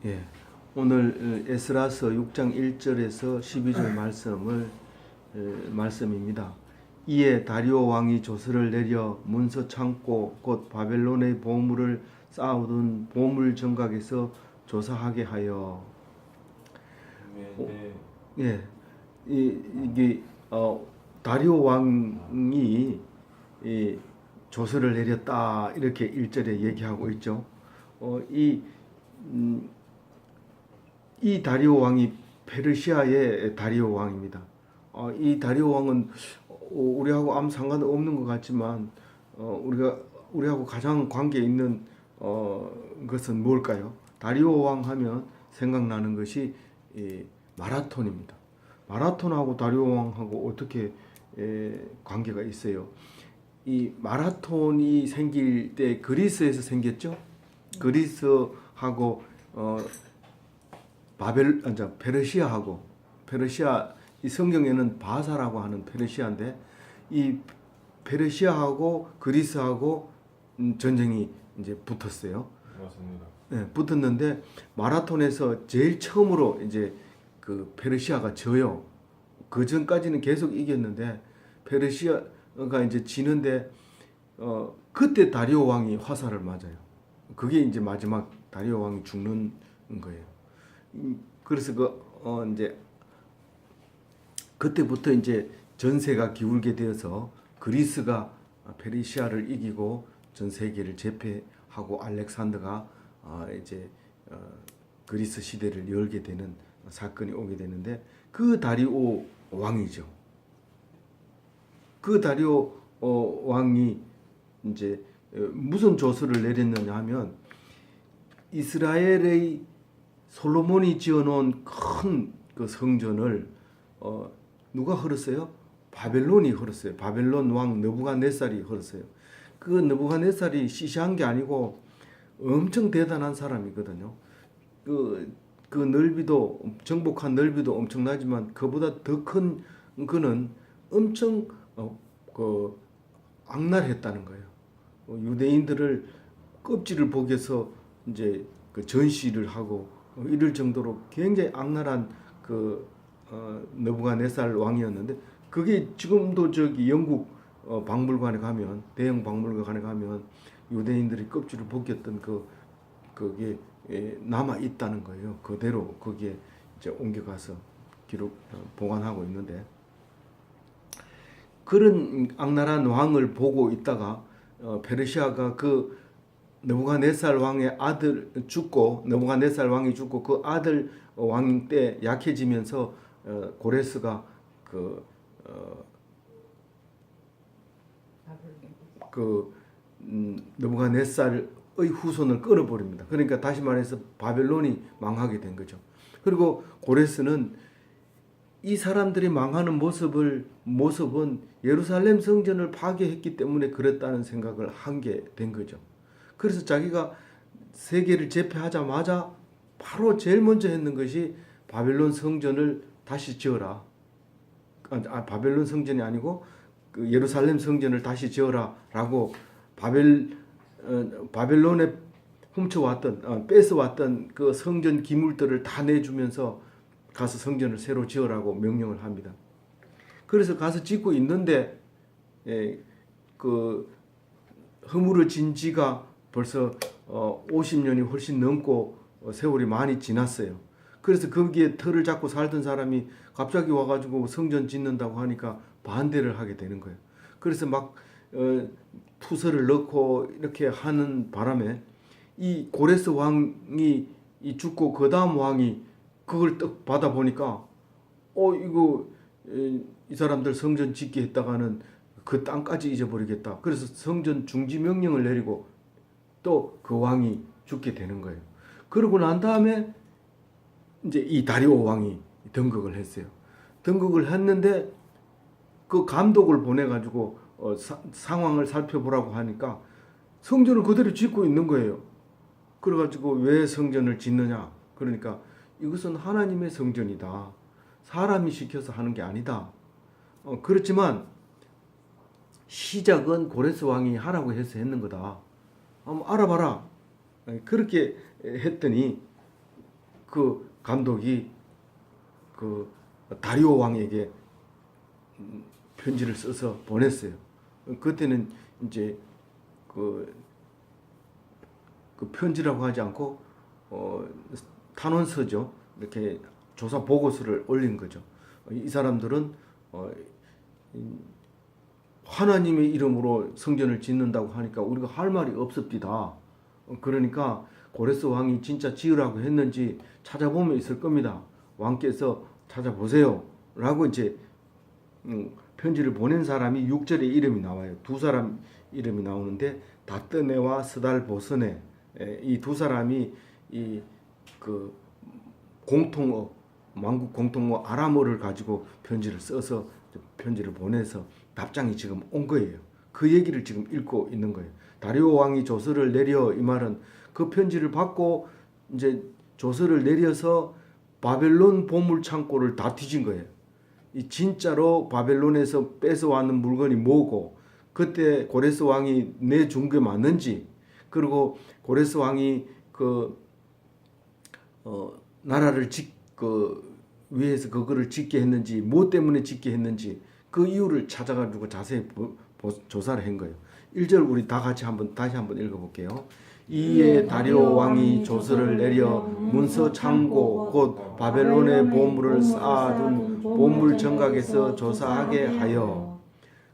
예. 오늘 에스라서 6장 1절에서 12절 말씀입니다. 이에 다리오 왕이 조서를 내려 문서 창고 곧 바벨론의 보물을 쌓아둔 보물 정각에서 조사하게 하여. 네. 예. 이게 다리오 왕이 이 조서를 내렸다 이렇게 1절에 얘기하고 있죠. 이 다리오 왕이 페르시아의 다리오 왕입니다. 이 다리오 왕은 우리하고 아무 상관없는 것 같지만 우리하고 가장 관계 있는 것은 뭘까요? 다리오 왕 하면 생각나는 것이 마라톤입니다. 마라톤하고 다리오 왕하고 어떻게 관계가 있어요? 이 마라톤이 생길 때 그리스에서 생겼죠. 그리스하고 페르시아, 이 성경에는 바사라고 하는 페르시아인데 이 페르시아하고 그리스하고 전쟁이 이제 붙었어요. 맞습니다. 네, 붙었는데 마라톤에서 제일 처음으로 이제 그 페르시아가 져요. 그 전까지는 계속 이겼는데 페르시아가 이제 지는데 그때 다리오 왕이 화살을 맞아요. 그게 이제 마지막 다리오 왕이 죽는 거예요. 그래서 이제 그때부터 이제 전세가 기울게 되어서 그리스가 페르시아를 이기고 전 세계를 제패하고 알렉산더가 이제 그리스 시대를 열게 되는 사건이 오게 되는데 그 다리오 왕이죠. 그 다리오 왕이 이제 무슨 조서를 내렸느냐 하면 이스라엘의 솔로몬이 지어놓은 큰 그 성전을 누가 헐었어요? 바벨론이 헐었어요. 바벨론 왕 느부갓네살이 헐었어요. 그 느부갓네살이 시시한 게 아니고 엄청 대단한 사람이거든요. 그 넓이도 정복한 넓이도 엄청나지만 그보다 더 큰 그는 엄청 악랄했다는 거예요. 유대인들을 껍질을 벗겨서 이제 그 전시를 하고 이럴 정도로 굉장히 악랄한 느부갓네살 왕이었는데 그게 지금도 저기 영국 박물관에 가면 대형 박물관에 가면 유대인들이 껍질을 벗겼던 그게 남아 있다는 거예요. 그대로 거기에 이제 옮겨가서 기록 보관하고 있는데 그런 악랄한 왕을 보고 있다가 페르시아가 그 느부갓네살 왕의 아들 죽고 느부갓네살 왕이 죽고 그 아들 왕 때 약해지면서 고레스가 느부갓네살의 후손을 끊어버립니다. 그러니까 다시 말해서 바벨론이 망하게 된 거죠. 그리고 고레스는 이 사람들이 망하는 모습은 예루살렘 성전을 파괴했기 때문에 그랬다는 생각을 하게 된 거죠. 그래서 자기가 세계를 제패하자마자 바로 제일 먼저 했는 것이 바벨론 성전을 다시 지어라. 바벨론 성전이 아니고 그 예루살렘 성전을 다시 지어라라고 바벨론에 훔쳐왔던 뺏어왔던 그 성전 기물들을 다 내주면서 가서 성전을 새로 지어라고 명령을 합니다. 그래서 가서 짓고 있는데 그 허물어진 지가 벌써 50년이 훨씬 넘고 세월이 많이 지났어요. 그래서 거기에 터를 잡고 살던 사람이 갑자기 와가지고 성전 짓는다고 하니까 반대를 하게 되는 거예요. 그래서 막 투서를 넣고 이렇게 하는 바람에 이 고레스 왕이 죽고 그 다음 왕이 그걸 딱 받아 보니까 이거 이 사람들 성전 짓게 했다가는 그 땅까지 잊어버리겠다. 그래서 성전 중지 명령을 내리고 또 그 왕이 죽게 되는 거예요. 그러고 난 다음에 이제 이 다리오 왕이 등극을 했어요. 등극을 했는데 그 감독을 보내가지고 상황을 살펴보라고 하니까 성전을 그대로 짓고 있는 거예요. 그래가지고 왜 성전을 짓느냐? 그러니까 이것은 하나님의 성전이다. 사람이 시켜서 하는 게 아니다. 그렇지만 시작은 고레스 왕이 하라고 해서 했는 거다. 한번 알아봐라. 그렇게 했더니 그 감독이 그 다리오 왕에게 편지를 써서 보냈어요. 그때는 이제 그 편지라고 하지 않고 탄원서죠. 이렇게 조사 보고서를 올린 거죠. 이 사람들은 하나님의 이름으로 성전을 짓는다고 하니까 우리가 할 말이 없습니다. 그러니까 고레스 왕이 진짜 지으라고 했는지 찾아보면 있을 겁니다. 왕께서 찾아보세요. 라고 이제 편지를 보낸 사람이 6절에 이름이 나와요. 두 사람 이름이 나오는데 다뜨네와 스달보스네, 이 두 사람이 이 그 공통어, 왕국 공통어 아람어를 가지고 편지를 써서 편지를 보내서 답장이 지금 온 거예요. 그 얘기를 지금 읽고 있는 거예요. 다리오 왕이 조서를 내려, 이 말은 그 편지를 받고 이제 조서를 내려서 바벨론 보물 창고를 다 뒤진 거예요. 이 진짜로 바벨론에서 뺏어왔는 물건이 뭐고, 그때 고레스 왕이 내준 게 맞는지, 그리고 고레스 왕이 나라를 위해서 그거를 짓게 했는지, 뭐 때문에 짓게 했는지 그 이유를 찾아가지고 자세히 조사를 한 거예요. 1절 우리 다시 한번 읽어볼게요. 이에 다리오 왕이 조서를 내려 문서 창고 곧 바벨론의 보물을 쌓아둔 보물 정각에서 조사하게 하여,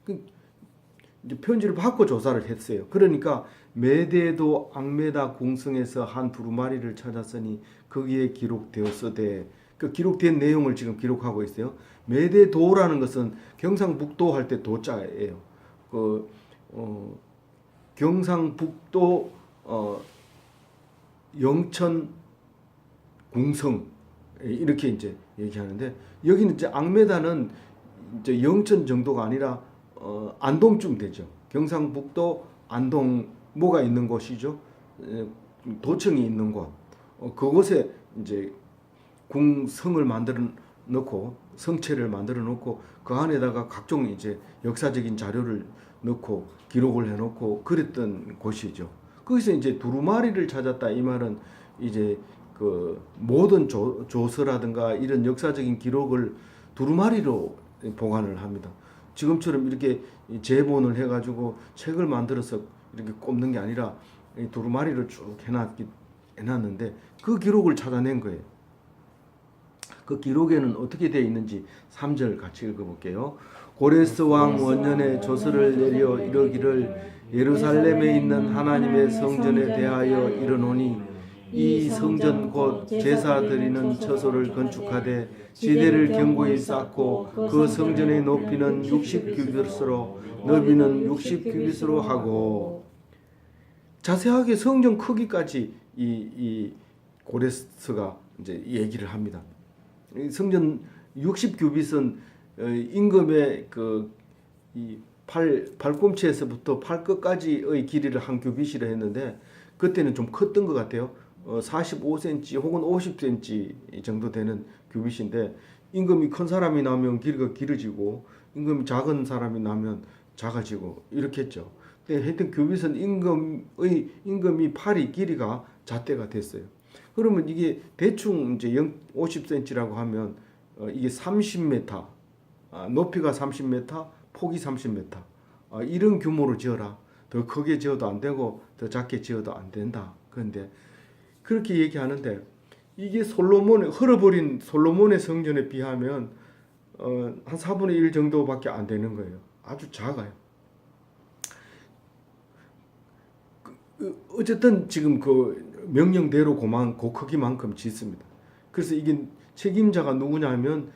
이제 편지를 받고 조사를 했어요. 그러니까 메데도 앙메다 궁성에서 한 두루마리를 찾았으니 거기에 기록되었으되, 그 기록된 내용을 지금 기록하고 있어요. 메데도라는 것은 경상북도 할 때 도자예요. 경상북도 영천 궁성 이렇게 이제 얘기하는데, 여기는 이제 앙메다는 이제 영천 정도가 아니라 안동쯤 되죠. 경상북도 안동 뭐가 있는 곳이죠. 도청이 있는 곳. 그곳에 이제 궁성을 만들어 놓고, 성체를 만들어 놓고 그 안에다가 각종 이제 역사적인 자료를 넣고 기록을 해 놓고 그랬던 곳이죠. 거기서 이제 두루마리를 찾았다, 이 말은 이제 그 모든 조서라든가 이런 역사적인 기록을 두루마리로 보관을 합니다. 지금처럼 이렇게 재본을 해가지고 책을 만들어서 이렇게 꼽는 게 아니라 두루마리로 쭉 해놨는데 그 기록을 찾아낸 거예요. 그 기록에는 어떻게 되어 있는지 3절 같이 읽어볼게요. 고레스 왕 원년에 조서를 내려 이르기를 예루살렘에 있는 하나님의 성전에 대하여 이르노니 이 성전 곧 제사 드리는 처소를 건축하되 지대를 견고히 쌓고 그 성전의 높이는 60규빗으로 너비는 60규빗으로 하고, 자세하게 성전 크기까지 이 고레스가 이제 얘기를 합니다. 성전 60규빗은 임금의 이 발꿈치에서부터 발끝까지의 길이를 한 규빗이라 했는데, 그때는 좀 컸던 것 같아요. 45cm 혹은 50cm 정도 되는 규빗인데, 임금이 큰 사람이 나면 길이가 길어지고 임금이 작은 사람이 나면 작아지고 이렇게 했죠. 근데 하여튼 규빗은 임금이 팔이 길이가 잣대가 됐어요. 그러면 이게 대충 이제 50cm라고 하면 이게 30m, 높이가 30m, 폭이 30m, 이런 규모로 지어라. 더 크게 지어도 안 되고 더 작게 지어도 안 된다. 그런데 그렇게 얘기하는데, 이게 흘러버린 솔로몬의 성전에 비하면 한 4분의 1 정도밖에 안 되는 거예요. 아주 작아요. 어쨌든 지금 그 명령대로 그 크기만큼 짓습니다. 그래서 이게 책임자가 누구냐면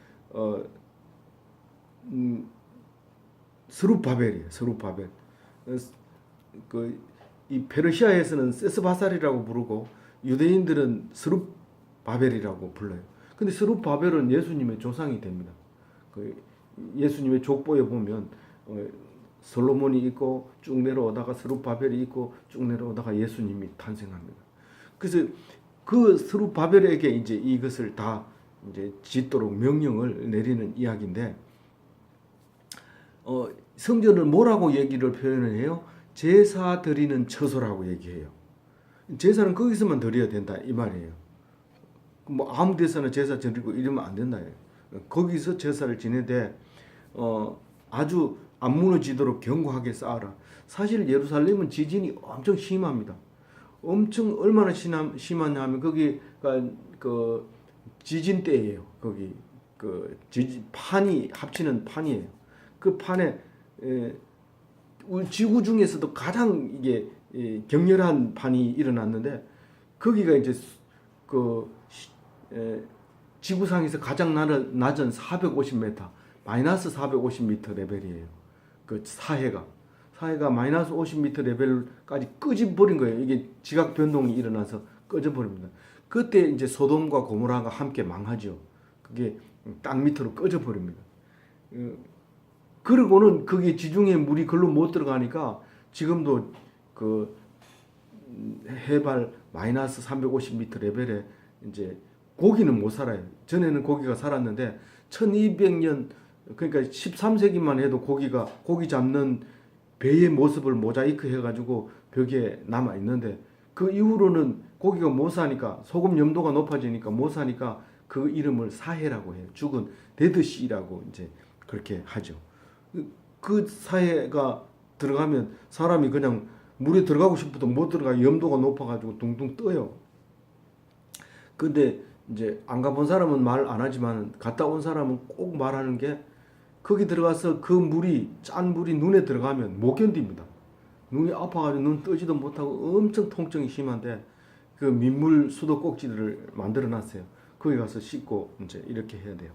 스룹바벨이에요. 스룹바벨. 이 페르시아에서는 세스바살이라고 부르고 유대인들은 스룹바벨이라고 불러요. 근데 스룹바벨은 예수님의 조상이 됩니다. 예수님의 족보에 보면 솔로몬이 있고 쭉 내려오다가 스룹바벨이 있고 쭉 내려오다가 예수님이 탄생합니다. 그래서 그 스룹바벨에게 이제 이것을 다 이제 짓도록 명령을 내리는 이야기인데, 성전을 뭐라고 얘기를 표현을 해요? 제사 드리는 처소라고 얘기해요. 제사는 거기서만 드려야 된다 이 말이에요. 뭐 아무 데서나 제사 드리고 이러면 안 된다. 거기서 제사를 지내되 아주 안 무너지도록 견고하게 쌓아라. 사실 예루살렘은 지진이 엄청 심합니다. 엄청 얼마나 심하냐 하면 거기가 그 지진 때예요. 거기 그 판이 합치는 판이에요. 그 판에 지구 중에서도 가장 이게 격렬한 판이 일어났는데 거기가 이제 그 지구상에서 가장 낮은 450m, 마이너스 450m 레벨이에요. 그 사해가 마이너스 50m 레벨까지 꺼져버린 거예요. 이게 지각 변동이 일어나서 꺼져버립니다. 그때 이제 소돔과 고모라가 함께 망하죠. 그게 땅 밑으로 꺼져버립니다. 그러고는 거기 지중해 물이 글로 못 들어가니까 지금도 그 해발 마이너스 350m 레벨에 이제 고기는 못 살아요. 전에는 고기가 살았는데 1200년 그러니까 13세기만 해도 고기 잡는 배의 모습을 모자이크 해가지고 벽에 남아 있는데 그 이후로는 고기가 못 사니까 소금 염도가 높아지니까 못 사니까 그 이름을 사해라고 해요. 죽은 데드시라고 이제 그렇게 하죠. 그 사해가 들어가면 사람이 그냥 물에 들어가고 싶어도 못 들어가. 염도가 높아가지고 둥둥 떠요. 근데 이제 안 가본 사람은 말 안 하지만 갔다 온 사람은 꼭 말하는 게 거기 들어가서 그 물이 짠 물이 눈에 들어가면 못 견딥니다. 눈이 아파가지고 눈 뜨지도 못하고 엄청 통증이 심한데 그 민물 수도꼭지들을 만들어 놨어요. 거기 가서 씻고 이제 이렇게 해야 돼요.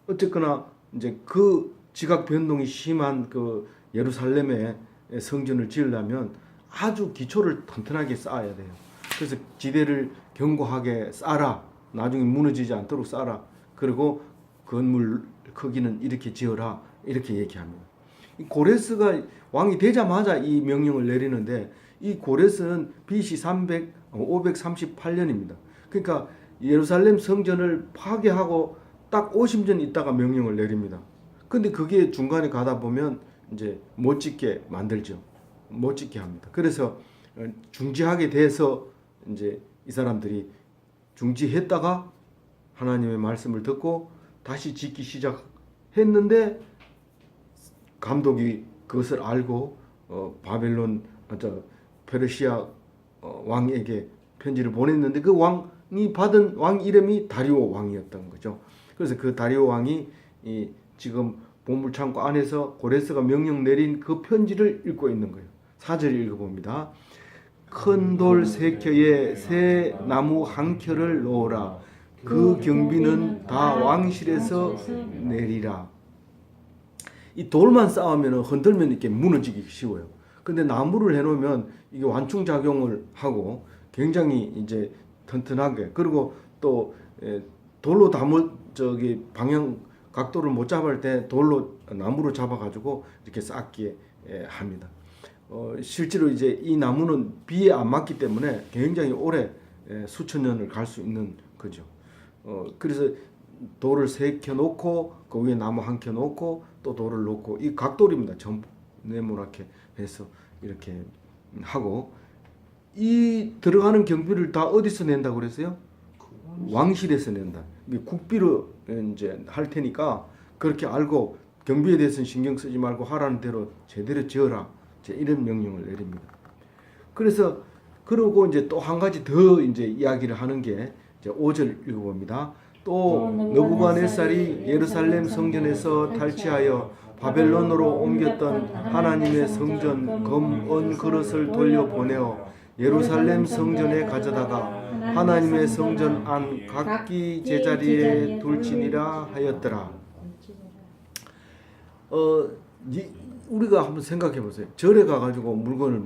어쨌거나 이제 그 지각 변동이 심한 그 예루살렘의 성전을 지으려면 아주 기초를 튼튼하게 쌓아야 돼요. 그래서 지대를 견고하게 쌓아라. 나중에 무너지지 않도록 쌓아라. 그리고 건물 크기는 이렇게 지어라. 이렇게 얘기합니다. 고레스가 왕이 되자마자 이 명령을 내리는데 이 고레스는 BC 538년입니다. 그러니까 예루살렘 성전을 파괴하고 딱 50년 있다가 명령을 내립니다. 근데 그게 중간에 가다 보면 이제 못 짓게 만들죠. 못 짓게 합니다. 그래서 중지하게 돼서 이제 이 사람들이 중지했다가 하나님의 말씀을 듣고 다시 짓기 시작했는데 감독이 그것을 알고 페르시아 왕에게 편지를 보냈는데 그 왕이 받은 왕 이름이 다리오 왕이었던 거죠. 그래서 그 다리오 왕이 지금 보물창고 안에서 고레스가 명령 내린 그 편지를 읽고 있는 거예요. 4절 읽어봅니다. 큰 돌 3켜에 새 나무 1켜를 놓으라. 그 경비는 다 왕실에서 내리라. 이 돌만 쌓으면 흔들면 이렇게 무너지기 쉬워요. 근데 나무를 해놓으면 이게 완충작용을 하고 굉장히 이제 튼튼하게 그리고 또 돌로 방향 각도를 못 잡을 때 돌로 나무로 잡아가지고 이렇게 쌓게 합니다. 실제로 이제 이 나무는 비에 안 맞기 때문에 굉장히 오래 수천 년을 갈 수 있는 거죠. 그래서 돌을 3켜 놓고 그 위에 나무 1켜 놓고 또 돌을 놓고 이 각돌입니다. 전부 네모나게 해서 이렇게 하고 이 들어가는 경비를 다 어디서 낸다고 그랬어요? 왕실에서 낸다. 국비로 이제 할 테니까 그렇게 알고 경비에 대해서는 신경 쓰지 말고 하라는 대로 제대로 지어라. 이런 명령을 내립니다. 그래서 그러고 이제 또 한 가지 더 이제 이야기를 하는 게 이제 5절 읽어봅니다. 또 느부갓네살이 예루살렘 성전에서 탈취하여 바벨론으로 옮겼던 하나님의 성전 검은 그릇을 돌려보내어 예루살렘 성전에 가져다가 하나님의 성전 안 각기 제자리에 둘지니라 하였더라. 우리가 한번 생각해 보세요. 절에 가가지고 물건을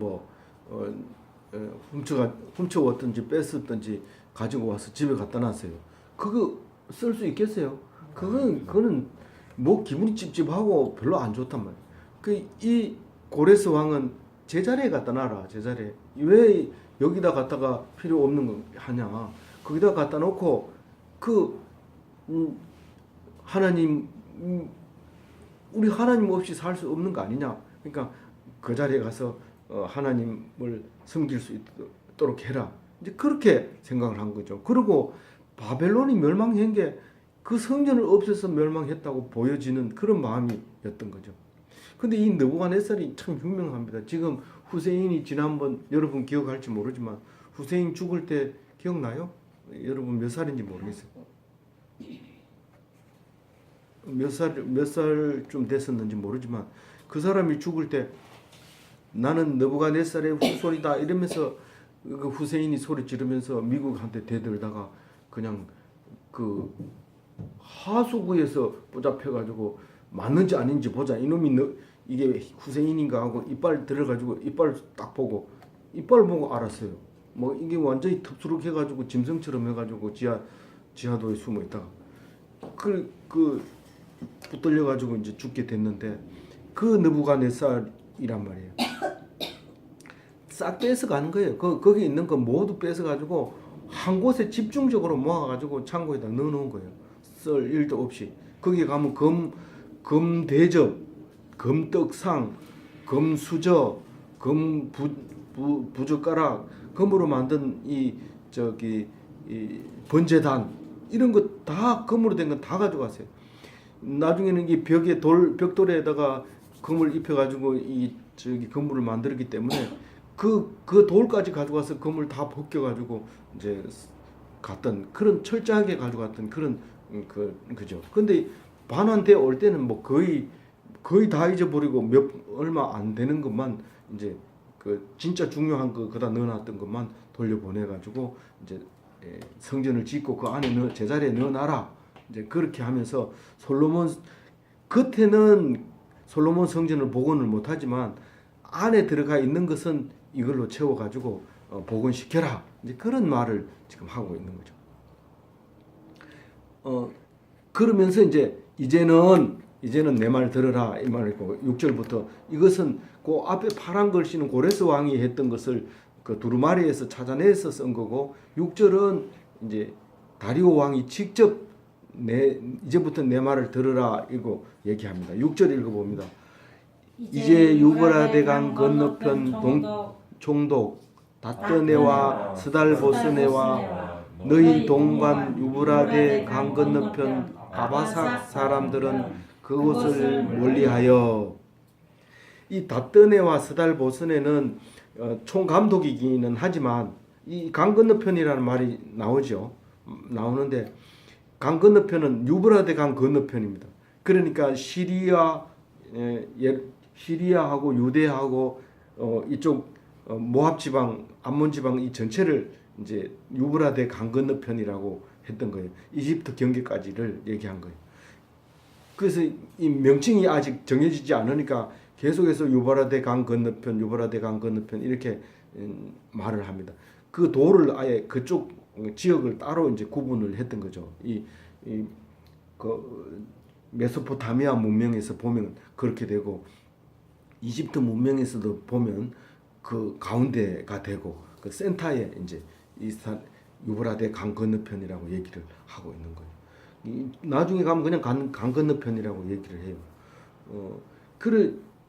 훔쳐왔든지 뺐었든지 가지고 와서 집에 갖다 놨어요. 그거 쓸 수 있겠어요? 그거는 뭐 기분이 찝찝하고 별로 안 좋단 말이에요. 이 고레스 왕은 제자리에 갖다 놔라. 제자리에. 왜 여기다 갖다가 필요 없는 거 하냐. 거기다 갖다 놓고 하나님 우리 하나님 없이 살 수 없는 거 아니냐. 그러니까 그 자리에 가서 하나님을 섬길 수 있도록 해라. 이제 그렇게 생각을 한 거죠. 그리고 바벨론이 멸망한 게 그 성전을 없애서 멸망했다고 보여지는 그런 마음이었던 거죠. 근데 이 느부갓네살이 참 유명합니다. 지금 후세인이 지난번 여러분 기억할지 모르지만 후세인 죽을 때 기억나요? 여러분 몇 살인지 모르겠어요. 몇 살쯤 됐었는지 모르지만 그 사람이 죽을 때 나는 느부갓네살의 후손이다 이러면서 그 후세인이 소리 지르면서 미국한테 대들다가 그냥 그 하수구에서 붙잡혀가지고 맞는지 아닌지 보자. 이놈이 이게 후세인인가 하고 이빨 들어가지고 이빨 딱 보고 이빨 보고 알았어요. 뭐 이게 완전히 텁수룩해가지고 짐승처럼 해가지고 지하도에 숨어 있다가 그 붙들려가지고 이제 죽게 됐는데 그 느부갓네살이란 말이에요. 싹 뺏어가는 거예요. 거기 있는 거 모두 뺏어가지고 한 곳에 집중적으로 모아가지고 창고에다 넣어놓은 거예요. 쓸 일도 없이. 거기 가면 금대접, 금떡상, 금수저, 부젓가락, 금으로 만든 이 번제단 이런 거 다 금으로 된 건 다 가져갔어요. 나중에는 이 벽돌에다가 금을 입혀가지고 금물을 만들었기 때문에 그 돌까지 가져가서 금을 다 벗겨가지고 이제 갔던 그런 철저하게 가져갔던 그런 그죠. 근데 반환돼 올 때는 뭐 거의 다 잊어버리고 얼마 안 되는 것만 이제 그 진짜 중요한 거 그다 넣어놨던 것만 돌려보내가지고 이제 성전을 짓고 그 안에 제자리에 넣어놔라. 이제 그렇게 하면서 겉에는 솔로몬 성전을 복원을 못하지만 안에 들어가 있는 것은 이걸로 채워가지고 복원시켜라. 이제 그런 말을 지금 하고 있는 거죠. 그러면서 이제는 내 말 들어라 이 말이고 6절부터 이것은 그 앞에 파란 글씨는 고레스 왕이 했던 것을 그 두루마리에서 찾아내서 쓴 거고 6절은 이제 다리오 왕이 직접 이제부터 내 말을 들으라 이거 얘기합니다. 6절 읽어봅니다. 이제 유브라데 강 건너편 총독 다뜨네와 스달보스네와 너희 동관 유브라데 강 건너편 아바삭 사람들은 그곳을 멀리하여. 이 다뜨네와 스달보스네는 총감독이기는 하지만 이 강 건너편이라는 말이 나오는데 강 건너편은 유브라데 강 건너편입니다. 그러니까 시리아하고 유대하고 이쪽 모압 지방, 암몬 지방 이 전체를 이제 유브라데 강 건너편이라고 했던 거예요. 이집트 경계까지를 얘기한 거예요. 그래서 이 명칭이 아직 정해지지 않으니까 계속해서 유브라데 강 건너편 이렇게 말을 합니다. 그 도를 아예 그쪽 지역을 따로 이제 구분을 했던 거죠. 메소포타미아 문명에서 보면 그렇게 되고 이집트 문명에서도 보면 그 가운데가 되고 그 센터에 이제 유브라데 강 건너편이라고 얘기를 하고 있는 거예요. 나중에 가면 그냥 강 건너편이라고 얘기를 해요.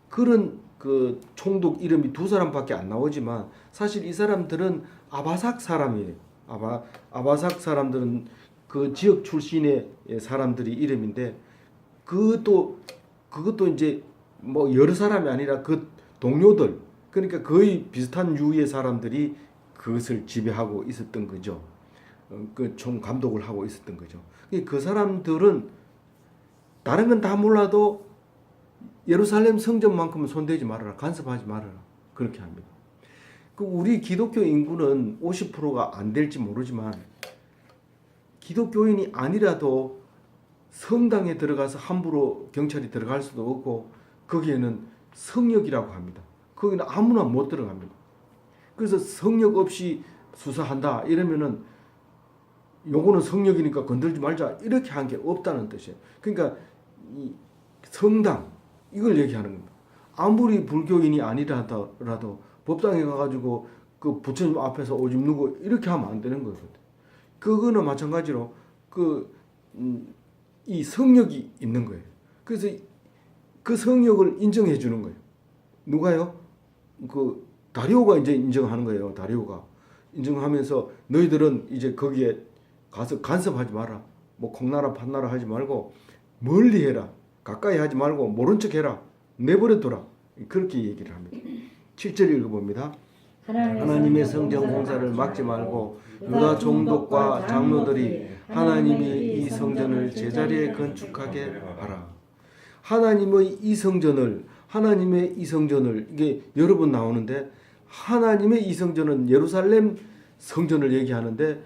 그런 그 총독 이름이 두 사람밖에 안 나오지만 사실 이 사람들은 아바삭 사람이에요. 아바삭 사람들은 그 지역 출신의 사람들이 이름인데 그것도 이제 뭐 여러 사람이 아니라 그 동료들 그러니까 거의 비슷한 유의 사람들이 그것을 지배하고 있었던 거죠. 그 총 감독을 하고 있었던 거죠. 그 사람들은 다른 건 다 몰라도 예루살렘 성전만큼은 손대지 말아라, 간섭하지 말아라 그렇게 합니다. 그 우리 기독교 인구는 50%가 안 될지 모르지만 기독교인이 아니라도 성당에 들어가서 함부로 경찰이 들어갈 수도 없고 거기에는 성역이라고 합니다. 거기는 아무나 못 들어갑니다. 그래서 성역 없이 수사한다 이러면은 요거는 성역이니까 건들지 말자 이렇게 한 게 없다는 뜻이에요. 그러니까 이 성당 이걸 얘기하는 겁니다. 아무리 불교인이 아니라도 법당에 가가지고 그 부처님 앞에서 오줌 누고 이렇게 하면 안 되는 거거든요. 그거는 마찬가지로 이 성역이 있는 거예요. 그래서 그 성역을 인정해 주는 거예요. 누가요? 그 다리오가 이제 인정하는 거예요. 다리오가 인정하면서 너희들은 이제 거기에 가서 간섭하지 마라. 뭐 콩나라 판나라 하지 말고 멀리 해라. 가까이 하지 말고 모른 척 해라. 내버려 둬라. 그렇게 얘기를 합니다. 7절 읽어봅니다. 하나님의 성전 공사를 막지 말고 유다 총독과 장로들이 하나님의 이 성전을 제자리에 건축하게 하라. 하나님의 이 성전을 이게 여러 번 나오는데 하나님의 이 성전은 예루살렘 성전을 얘기하는데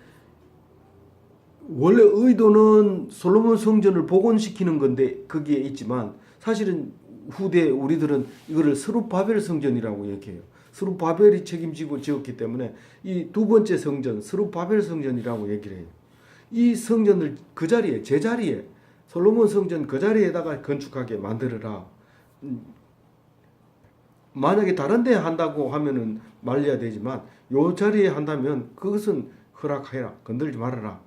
원래 의도는 솔로몬 성전을 복원시키는 건데 거기에 있지만 사실은 후대 우리들은 이거를 스룹바벨 성전이라고 얘기해요. 스룹바벨이 책임지고 지었기 때문에 이 두 번째 성전 스룹바벨 성전이라고 얘기를 해요. 이 성전을 그 자리에 제자리에 솔로몬 성전 그 자리에다가 건축하게 만들어라. 만약에 다른 데 한다고 하면은 말려야 되지만 요 자리에 한다면 그것은 허락해라. 건들지 말아라.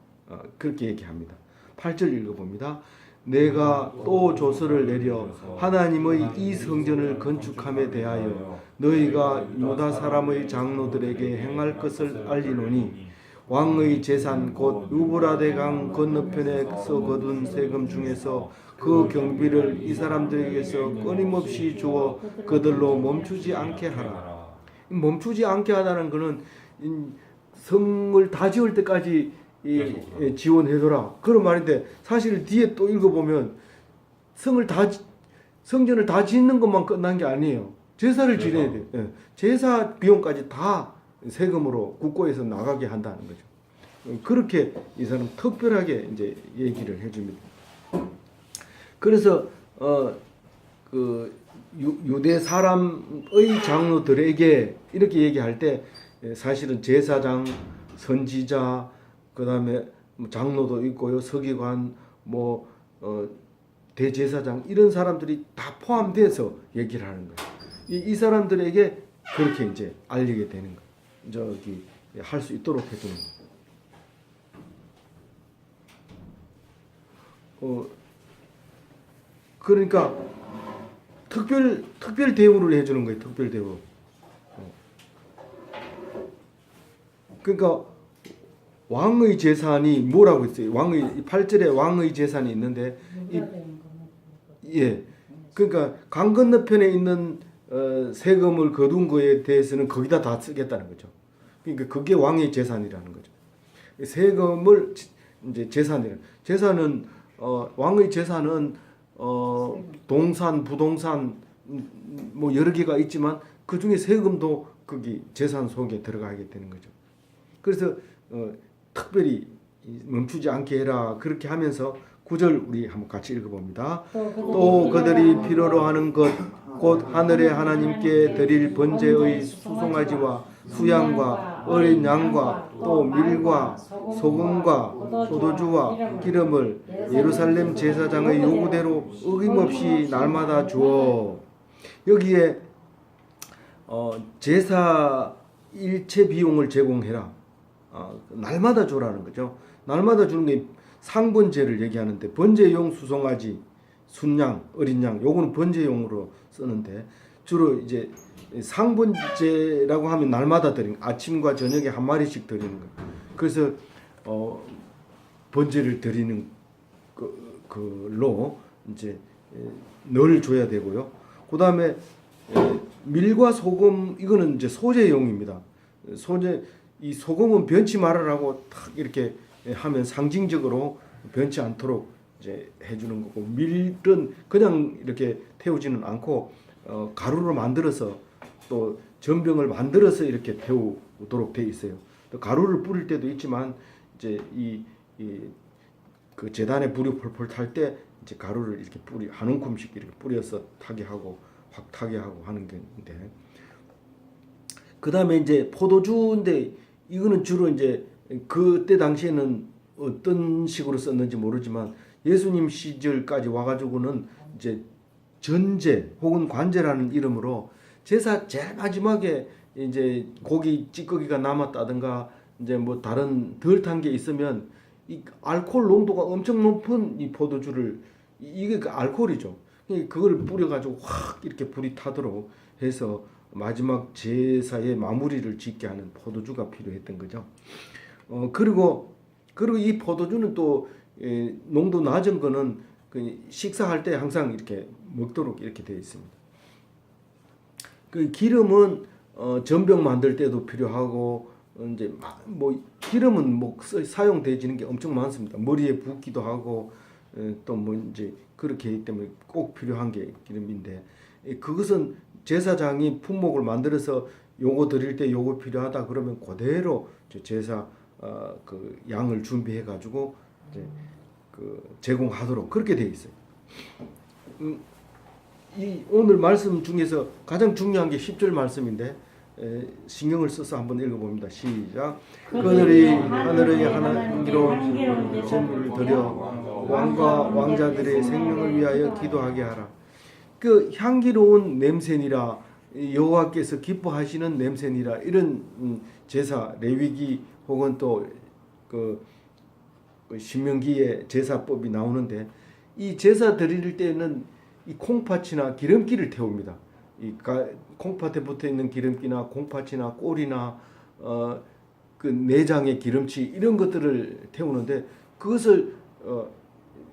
그렇게 얘기합니다. 8절 읽어봅니다. 내가 또 조서를 내려 하나님의 이 성전을 건축함에 대하여 너희가 유다 사람의 장로들에게 행할 것을 알리노니 왕의 재산 곧 유브라데 강 건너편에서 거둔 세금 중에서 그 경비를 이 사람들에게서 끊임없이 주어 그들로 멈추지 않게 하라. 멈추지 않게 하다는 것은 성을 다 지을 때까지 지원해줘라 그런 말인데 사실 뒤에 또 읽어보면 성전을 다 짓는 것만 끝난 게 아니에요. 제사를 지내야 돼요. 제사 비용까지 다 세금으로 국고에서 나가게 한다는 거죠. 그렇게 이 사람 특별하게 이제 얘기를 해줍니다. 그래서 그 유대 사람의 장로들에게 이렇게 얘기할 때 사실은 제사장, 선지자, 그 다음에 장로도 있고요, 서기관, 대제사장 이런 사람들이 다 포함돼서 얘기를 하는 거예요. 이 사람들에게 그렇게 이제 알리게 되는 거예요. 할 수 있도록 해주는 거예요. 그러니까 특별 대우를 해주는 거예요. 특별 대우. 그러니까 왕의 재산이 뭐라고 있어요? 8절에 왕의 재산이 있는데 그러니까 강 건너편에 있는 세금을 거둔 거에 대해서는 거기다 다 쓰겠다는 거죠. 그러니까 그게 왕의 재산이라는 거죠. 세금을 이제 재산은 왕의 재산은 동산, 부동산 뭐 여러 개가 있지만 그 중에 세금도 거기 재산 속에 들어가게 되는 거죠. 그래서 특별히 멈추지 않게 해라 그렇게 하면서 9절 우리 한번 같이 읽어봅니다. 또 그들이 필요로 하는 것 곧 하늘의 하나님께 드릴 번제의 수송아지와 수양과 어린 양과 또 밀과 소금과 포도주와 기름을 예루살렘 제사장의 요구대로 어김없이 날마다 주어. 여기에 제사 일체 비용을 제공해라. 날마다 주라는 거죠. 날마다 주는 게 상번제를 얘기하는데 번제용 수송아지, 순양, 어린 양 요거는 번제용으로 쓰는데 주로 이제 상번제라고 하면 날마다 드리는 아침과 저녁에 한 마리씩 드리는 거예요. 그래서 번제를 드리는 걸로 이제 늘 줘야 되고요. 그다음에 밀과 소금 이거는 이제 소제용입니다. 이 소금은 변치 말으라고 탁 이렇게 하면 상징적으로 변치 않도록 이제 해주는 거고 밀은 그냥 이렇게 태우지는 않고 가루로 만들어서 또 전병을 만들어서 이렇게 태우도록 돼 있어요. 또 가루를 뿌릴 때도 있지만 이제 그 제단에 불이 펄펄 탈 때 이제 가루를 이렇게 한 움큼씩 이렇게 뿌려서 타게 하고 확 타게 하고 하는 건데 그 다음에 이제 포도주인데 이거는 주로 이제 그때 당시에는 어떤 식으로 썼는지 모르지만 예수님 시절까지 와가지고는 이제 전제 혹은 관제라는 이름으로 제사 제일 마지막에 이제 고기 찌꺼기가 남았다든가 이제 뭐 다른 덜 탄 게 있으면 이 알코올 농도가 엄청 높은 이 포도주를 이게 그 알코올이죠. 그걸 뿌려가지고 확 이렇게 불이 타도록 해서 마지막 제사의 마무리를 짓게 하는 포도주가 필요했던 거죠. 그리고 이 포도주는 또 농도 낮은 거는 그 식사할 때 항상 이렇게 먹도록 이렇게 되어 있습니다. 그 기름은 전병 만들 때도 필요하고 이제 뭐 기름은 뭐 사용되지는 게 엄청 많습니다. 머리에 붓기도 하고 또 뭐 이제 그렇게 하기 때문에 꼭 필요한 게 기름인데 그것은 제사장이 품목을 만들어서 요거 드릴 때 요거 필요하다 그러면 그대로 제사 그 양을 준비해 가지고 이제 그 제공하도록 그렇게 돼 있어요. 이 오늘 말씀 중에서 가장 중요한 게 10절 말씀인데 신경을 써서 한번 읽어봅니다. 시작. 그들이 하늘의 하나님께로 제물을 드려 왕과 왕자들의 생명을 위하여 기도하게 하라. 그 향기로운 냄새니라 여호와께서 기뻐하시는 냄새니라 이런 제사 레위기 혹은 또 그 신명기의 제사법이 나오는데 이 제사 드릴 때는 이 콩팥이나 기름기를 태웁니다. 이 콩팥에 붙어 있는 기름기나 콩팥이나 꼴이나 그 내장의 기름치 이런 것들을 태우는데 그것을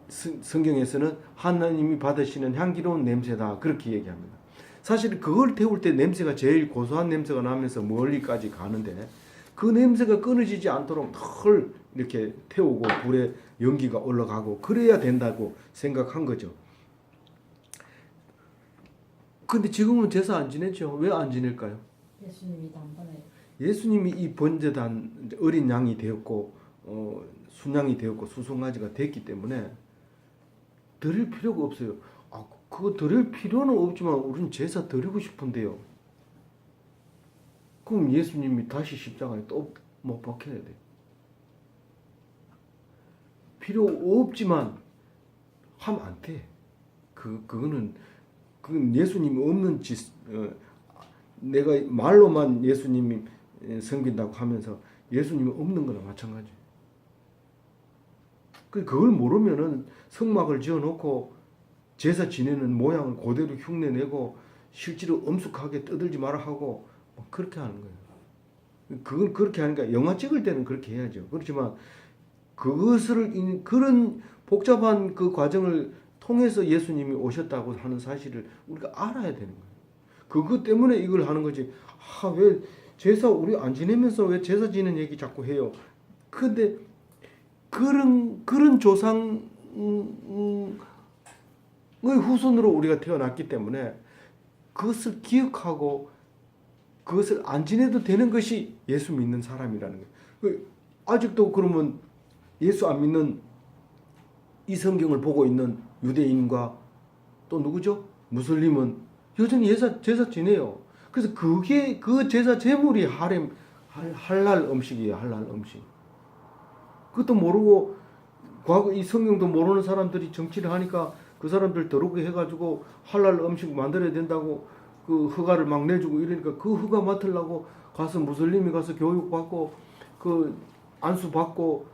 성경에서는 하나님이 받으시는 향기로운 냄새다 그렇게 얘기합니다. 사실 그걸 태울 때 냄새가 제일 고소한 냄새가 나면서 멀리까지 가는데 그 냄새가 끊어지지 않도록 털 이렇게 태우고 불에 연기가 올라가고 그래야 된다고 생각한 거죠. 근데 지금은 제사 안 지내죠. 왜 안 지낼까요? 예수님이 단번에 예수님이 이 번제단 어린 양이 되었고 순양이 되었고 수송아지가 됐기 때문에 드릴 필요가 없어요. 그거 드릴 필요는 없지만 우리는 제사 드리고 싶은데요. 그럼 예수님이 다시 십자가에 또 못 박혀야 돼. 필요 없지만 하면 안 돼. 그건 예수님이 없는 짓. 내가 말로만 예수님이 섬긴다고 하면서 예수님이 없는 거나 마찬가지. 그걸 모르면은 성막을 지어놓고 제사 지내는 모양을 그대로 흉내내고 실제로 엄숙하게 떠들지 마라 하고 그렇게 하는 거예요. 그건 그렇게 하니까 영화 찍을 때는 그렇게 해야죠. 그렇지만 그것을 그런 복잡한 그 과정을 통해서 예수님이 오셨다고 하는 사실을 우리가 알아야 되는 거예요. 그것 때문에 이걸 하는 거지. 왜 제사 우리 안 지내면서 왜 제사 지는 얘기 자꾸 해요. 근데 그런 조상의 후손으로 우리가 태어났기 때문에 그것을 기억하고 그것을 안 지내도 되는 것이 예수 믿는 사람이라는 거예요. 아직도 그러면 예수 안 믿는 이 성경을 보고 있는 유대인과 또 누구죠? 무슬림은 여전히 제사 지내요. 그래서 그 제사 제물이 할랄 음식이에요. 할랄 음식. 그것도 모르고 과거 이 성경도 모르는 사람들이 정치를 하니까 그 사람들 더럽게 해가지고 할랄 음식 만들어야 된다고 그 허가를 막 내주고 이러니까 그 허가 맡으려고 가서 무슬림이 가서 교육받고 그 안수 받고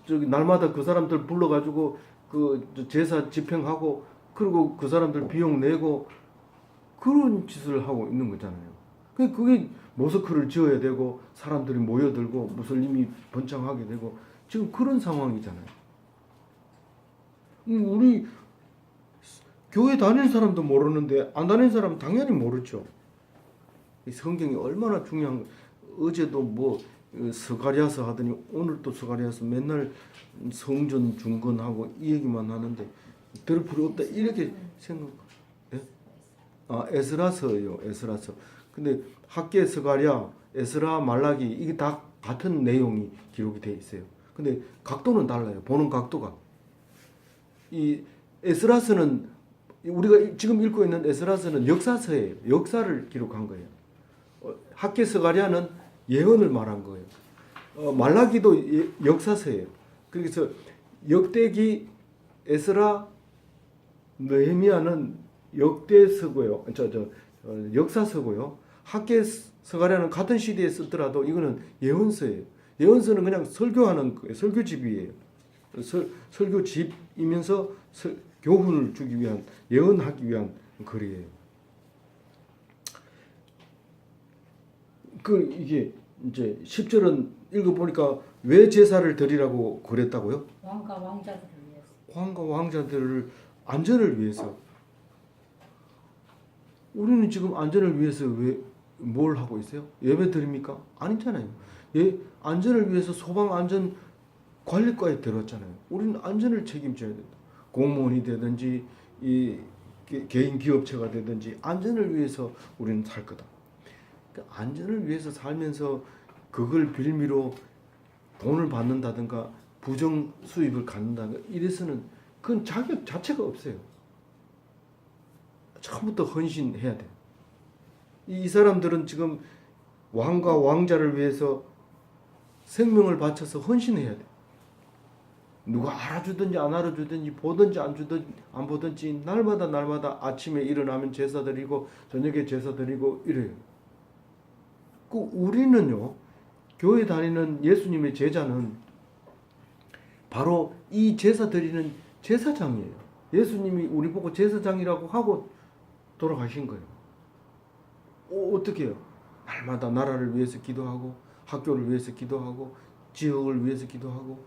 저기 날마다 그 사람들 불러가지고 그 제사 집행하고 그리고 그 사람들 비용 내고 그런 짓을 하고 있는 거잖아요. 그게 모스크를 지어야 되고 사람들이 모여들고 무슬림이 번창하게 되고 지금 그런 상황이잖아요. 우리 교회 다니는 사람도 모르는데 안 다니는 사람은 당연히 모르죠. 이 성경이 얼마나 중요한 거. 어제도 뭐 스가랴서 하더니 오늘 또 스가랴서 맨날 성전 중건하고 이 얘기만 하는데 들을 필요 없다 이렇게 생각. 예? 에스라서요. 에스라서. 근데 학개 스가랴, 에스라, 말라기 이게 다 같은 내용이 기록이 돼 있어요. 근데 각도는 달라요. 보는 각도가. 이 에스라서는 우리가 지금 읽고 있는 에스라서는 역사서예요. 역사를 기록한 거예요. 학개 스가랴는 예언을 말한 거예요. 말라기도 역사서예요. 그래서 역대기, 에스라, 느헤미야는 역대서고요. 역사서고요. 학개 스가랴는 같은 시대에 썼더라도 이거는 예언서예요. 예언서는 그냥 설교하는 거예요. 설교집이에요. 설교집이면서 교훈을 주기 위한 예언하기 위한 글이에요. 그 이게 이제 10절은 읽어보니까 왜 제사를 드리라고 그랬다고요? 왕과 왕자들을 위해서. 왕과 왕자들을 안전을 위해서. 우리는 지금 안전을 위해서 왜 뭘 하고 있어요? 예배 드립니까? 아니잖아요. 예, 안전을 위해서 소방 안전 관리과에 들어왔잖아요. 우리는 안전을 책임져야 된다. 공무원이 되든지 이 개인 기업체가 되든지 안전을 위해서 우리는 살 거다. 그러니까 안전을 위해서 살면서 그걸 빌미로 돈을 받는다든가 부정 수입을 갖는다든가 이래서는 그건 자격 자체가 없어요. 처음부터 헌신해야 돼. 이 사람들은 지금 왕과 왕자를 위해서 생명을 바쳐서 헌신해야 돼. 누가 알아주든지 안 알아주든지 보든지 안 보든지 날마다 아침에 일어나면 제사 드리고 저녁에 제사 드리고 이래요. 그 우리는요, 교회 다니는 예수님의 제자는 바로 이 제사 드리는 제사장이에요. 예수님이 우리 보고 제사장이라고 하고 돌아가신 거예요. 어떻게 해요? 날마다 나라를 위해서 기도하고 학교를 위해서 기도하고 지역을 위해서 기도하고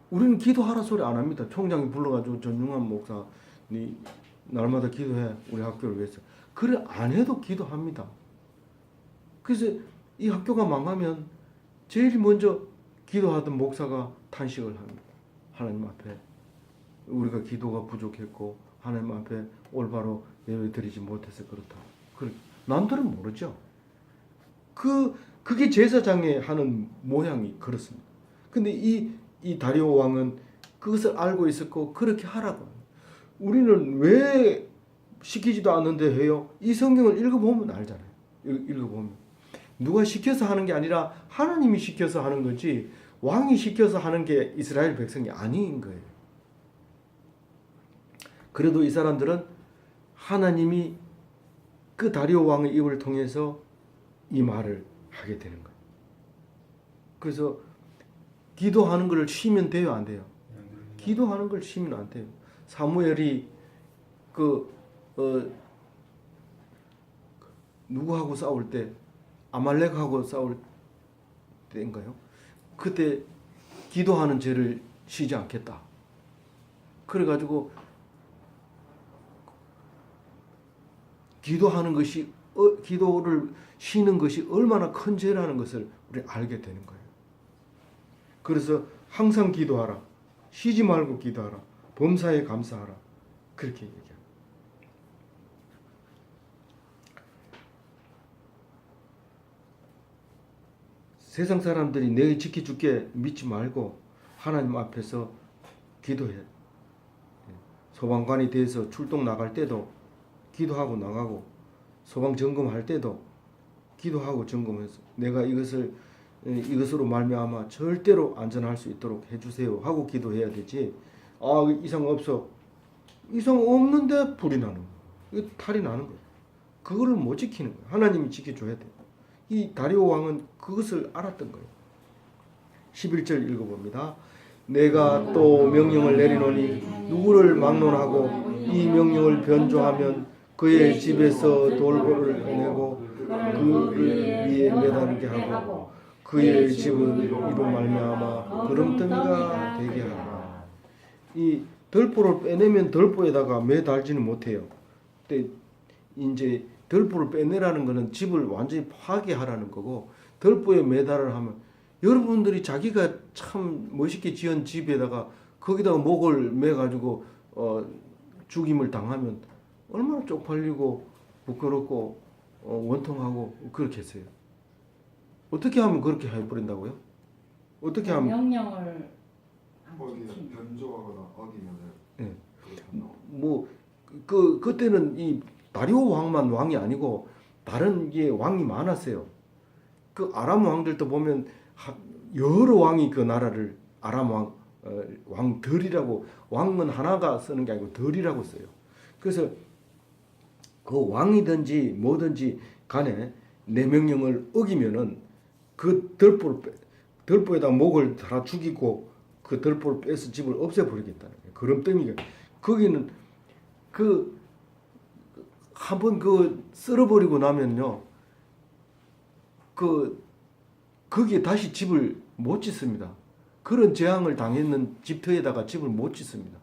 우리는 기도하라 소리 안 합니다. 총장이 불러가지고 전용환 목사 네 날마다 기도해 우리 학교를 위해서. 그래 안 해도 기도합니다. 그래서 이 학교가 망하면 제일 먼저 기도하던 목사가 탄식을 합니다. 하나님 앞에 우리가 기도가 부족했고 하나님 앞에 올바로 예배 드리지 못해서 그렇다. 남들은 모르죠. 그게 제사장이 하는 모양이 그렇습니다. 근데 이 다리오 왕은 그것을 알고 있었고 그렇게 하라고. 우리는 왜 시키지도 않는데 해요? 이 성경을 읽어보면 알잖아요. 읽어보면 누가 시켜서 하는 게 아니라 하나님이 시켜서 하는 거지 왕이 시켜서 하는 게 이스라엘 백성이 아닌 거예요. 그래도 이 사람들은 하나님이 그 다리오 왕의 입을 통해서 이 말을 하게 되는 거예요. 그래서 기도하는 걸 쉬면 돼요, 안 돼요? 기도하는 걸 쉬면 안 돼요. 사무엘이 누구하고 싸울 때 아말렉하고 싸울 때인가요? 그때 기도하는 죄를 쉬지 않겠다. 그래가지고 기도를 쉬는 것이 얼마나 큰 죄라는 것을 우리 알게 되는 거예요. 그래서 항상 기도하라. 쉬지 말고 기도하라. 범사에 감사하라. 그렇게 얘기합니다. 세상 사람들이 내가 지켜줄게 믿지 말고 하나님 앞에서 기도해. 소방관이 돼서 출동 나갈 때도 기도하고 나가고 소방 점검할 때도 기도하고 점검해서 내가 이것으로 말미암아 절대로 안전할 수 있도록 해주세요 하고 기도해야 되지. 이상 없어. 이상 없는데 불이 나는 거야. 탈이 나는 거야. 그거를 못 지키는 거야. 하나님이 지켜줘야 돼. 이 다리오 왕은 그것을 알았던 거예요. 11절 읽어봅니다. 내가 또 명령을 내리노니 누구를 막론하고 이 명령을 변조하면 그의 집에서 돌고를 내고 그를 위에 매달게 하고 그의 집은 이로 말미암아 구름더미가 되게 하라. 이 덜포를 빼내면 덜포에다가 매달지는 못해요. 근데 이제 덜포를 빼내라는 것은 집을 완전히 파괴하라는 거고 덜포에 매달을 하면 여러분들이 자기가 참 멋있게 지은 집에다가 거기다가 목을 매가지고 죽임을 당하면 얼마나 쪽팔리고 부끄럽고 원통하고 그렇겠어요. 어떻게 하면 그렇게 해버린다고요? 어떻게 하면 명령을 변조하거나 어기면은 네. 그때는 이 다리오 왕만 왕이 아니고 다른 게 왕이 많았어요. 그 아람 왕들도 보면 여러 왕이 그 나라를 아람 왕들이라고 왕은 하나가 쓰는 게 아니고 들이라고 써요. 그래서 그 왕이든지 뭐든지 간에 내 명령을 어기면은 그 덜보에다 목을 달아 죽이고 그 덜보를 빼서 집을 없애버리겠다는 거예요. 그럼더미가 거기는 한번 그 쓸어버리고 나면요, 거기에 다시 집을 못 짓습니다. 그런 재앙을 당했는 집터에다가 집을 못 짓습니다.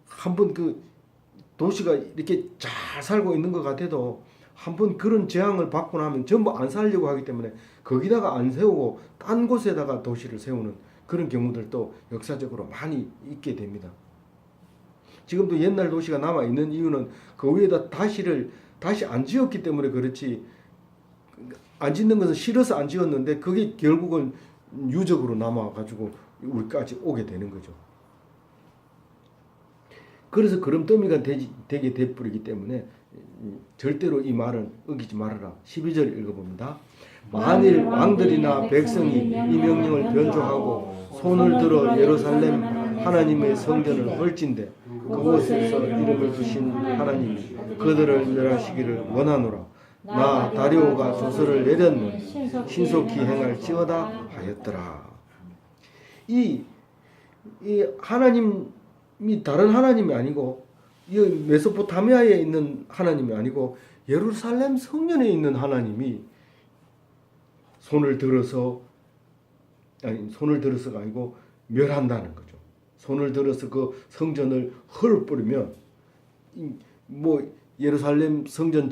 한번 도시가 이렇게 잘 살고 있는 것 같아도 한번 그런 재앙을 받고 나면 전부 안 살려고 하기 때문에 거기다가 안 세우고 딴 곳에다가 도시를 세우는 그런 경우들도 역사적으로 많이 있게 됩니다. 지금도 옛날 도시가 남아 있는 이유는 그 위에다 다시 안 지었기 때문에 그렇지, 안 짓는 것은 싫어서 안 지었는데 그게 결국은 유적으로 남아가지고 우리까지 오게 되는 거죠. 그래서 그럼더미가 되게 돼버리기 때문에 절대로 이 말은 어기지 말아라. 12절 읽어봅니다. 만일 왕들이나 백성이 이 명령을 변조하고 손을 들어 예루살렘 하나님의 성전을 헐진대 그곳에서 이름을 두신 하나님이 그들을 멸하시기를 원하노라. 나 다리오가 조서를 내렸노니 신속히 행할지어다 하였더라. 이 하나님이 다른 하나님이 아니고 이 메소포타미아에 있는 하나님이 아니고 예루살렘 성전에 있는 하나님이 손을 들어서가 아니고 멸한다는 거죠. 손을 들어서 그 성전을 헐어버리면, 뭐 예루살렘 성전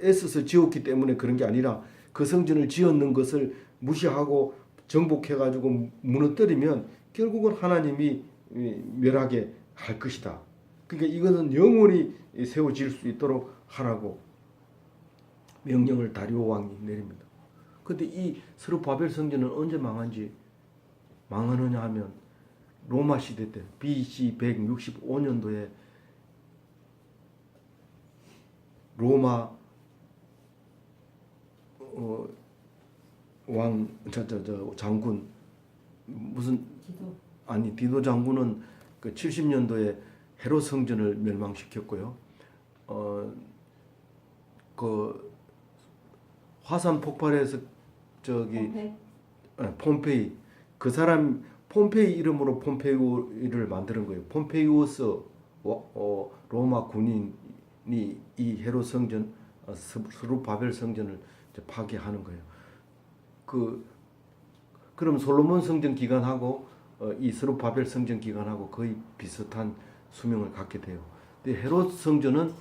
애써서 지었기 때문에 그런 게 아니라 그 성전을 지었는 것을 무시하고 정복해가지고 무너뜨리면 결국은 하나님이 멸하게 할 것이다. 그러니까 이거는 영원히 세워질 수 있도록 하라고 명령을 다리오 왕이 내립니다. 근데 이 스룹바벨 성전은 언제 망하느냐 하면 로마 시대 때 BC 165년도에 로마 장군 디도 장군은 그 70년도에 헤롯 성전을 멸망시켰고요. 그 화산 폭발해서 폼페이 그 사람 폼페이 이름으로 폼페이오를 만드는 거예요. 폼페이오스 로마 군인이 이 헤롯 성전 스룹바벨 성전을 파괴하는 거예요. 그럼 솔로몬 성전 기간하고 이 스룹바벨 성전 기간하고 거의 비슷한 수명을 갖게 돼요. 근데 헤롯 성전은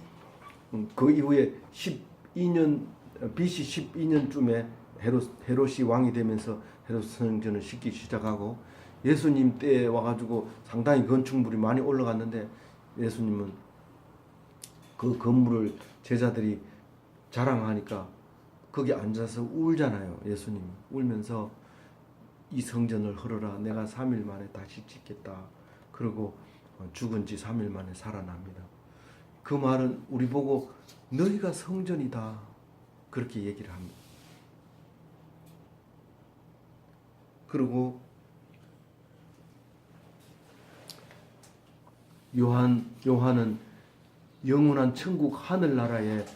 그 이후에 12년 BC 12년쯤에 헤롯이 왕이 되면서 헤롯 성전을 짓기 시작하고 예수님 때에 와가지고 상당히 건축물이 많이 올라갔는데 예수님은 그 건물을 제자들이 자랑하니까 거기 앉아서 울잖아요. 예수님 울면서 이 성전을 헐어라. 내가 3일 만에 다시 짓겠다. 그리고 죽은 지 3일 만에 살아납니다. 그 말은 우리 보고 너희가 성전이다. 그렇게 얘기를 합니다. 그리고 요한은 영원한 천국 하늘나라의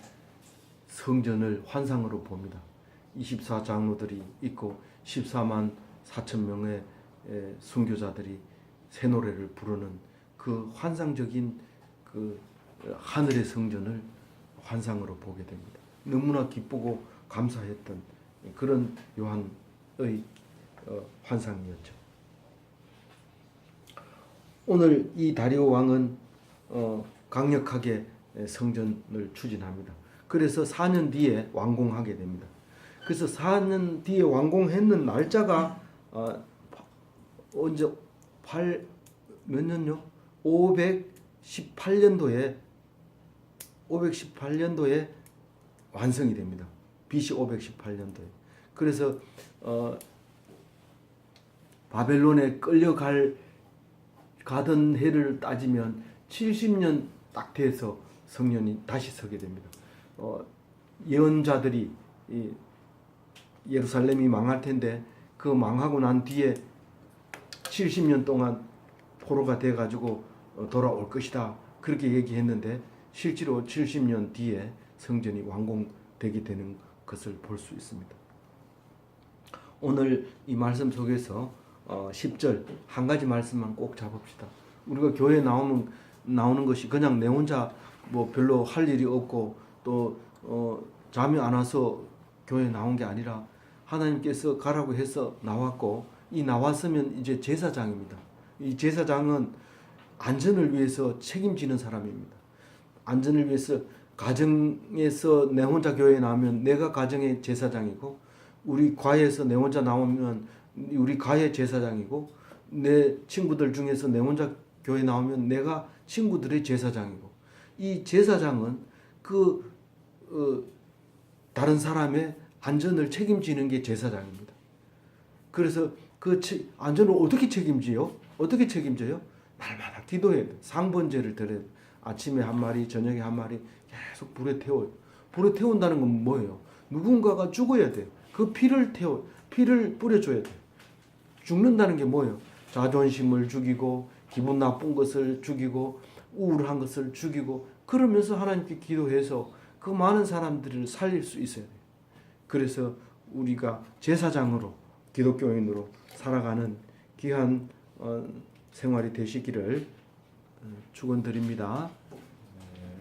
성전을 환상으로 봅니다. 24장로들이 있고 14만 4천 명의 순교자들이 새 노래를 부르는 그 환상적인 그 하늘의 성전을 환상으로 보게 됩니다. 너무나 기쁘고 감사했던 그런 요한의 환상이었죠. 오늘 이 다리오 왕은 강력하게 성전을 추진합니다. 그래서 4년 뒤에 완공하게 됩니다. 그래서 4년 뒤에 완공했는 날짜가 언제 몇 년요? 518년도에 완성이 됩니다. BC 518년도에. 그래서 바벨론에 가던 해를 따지면 70년 딱 돼서 성전이 다시 서게 됩니다. 예언자들이 예루살렘이 망할 텐데 그 망하고 난 뒤에 70년 동안 포로가 돼가지고 돌아올 것이다. 그렇게 얘기했는데 실제로 70년 뒤에 성전이 완공되게 되는 것을 볼 수 있습니다. 오늘 이 말씀 속에서 10절 한 가지 말씀만 꼭 잡읍시다. 우리가 교회에 나오면 나오는 것이 그냥 내 혼자 뭐 별로 할 일이 없고 또 잠이 안 와서 교회 나온 게 아니라 하나님께서 가라고 해서 나왔고, 이 나왔으면 이제 제사장입니다. 이 제사장은 안전을 위해서 책임지는 사람입니다. 안전을 위해서 가정에서 내 혼자 교회에 나오면 내가 가정의 제사장이고, 우리 과에서 내 혼자 나오면 우리 과의 제사장이고, 내 친구들 중에서 내 혼자 교회 나오면 내가 친구들의 제사장이고, 이 제사장은 다른 사람의 안전을 책임지는 게 제사장입니다. 그래서 안전을 어떻게 책임지요? 어떻게 책임져요? 날마다 기도해야 돼. 상번제를 드려야 돼. 아침에 한 마리, 저녁에 한 마리 계속 불에 태워요. 불에 태운다는 건 뭐예요? 누군가가 죽어야 돼. 그 피를 뿌려줘야 돼. 죽는다는 게 뭐예요? 자존심을 죽이고, 기분 나쁜 것을 죽이고, 우울한 것을 죽이고, 그러면서 하나님께 기도해서 그 많은 사람들을 살릴 수 있어야 돼요. 그래서 우리가 제사장으로, 기독교인으로 살아가는 귀한 생활이 되시기를 축원드립니다.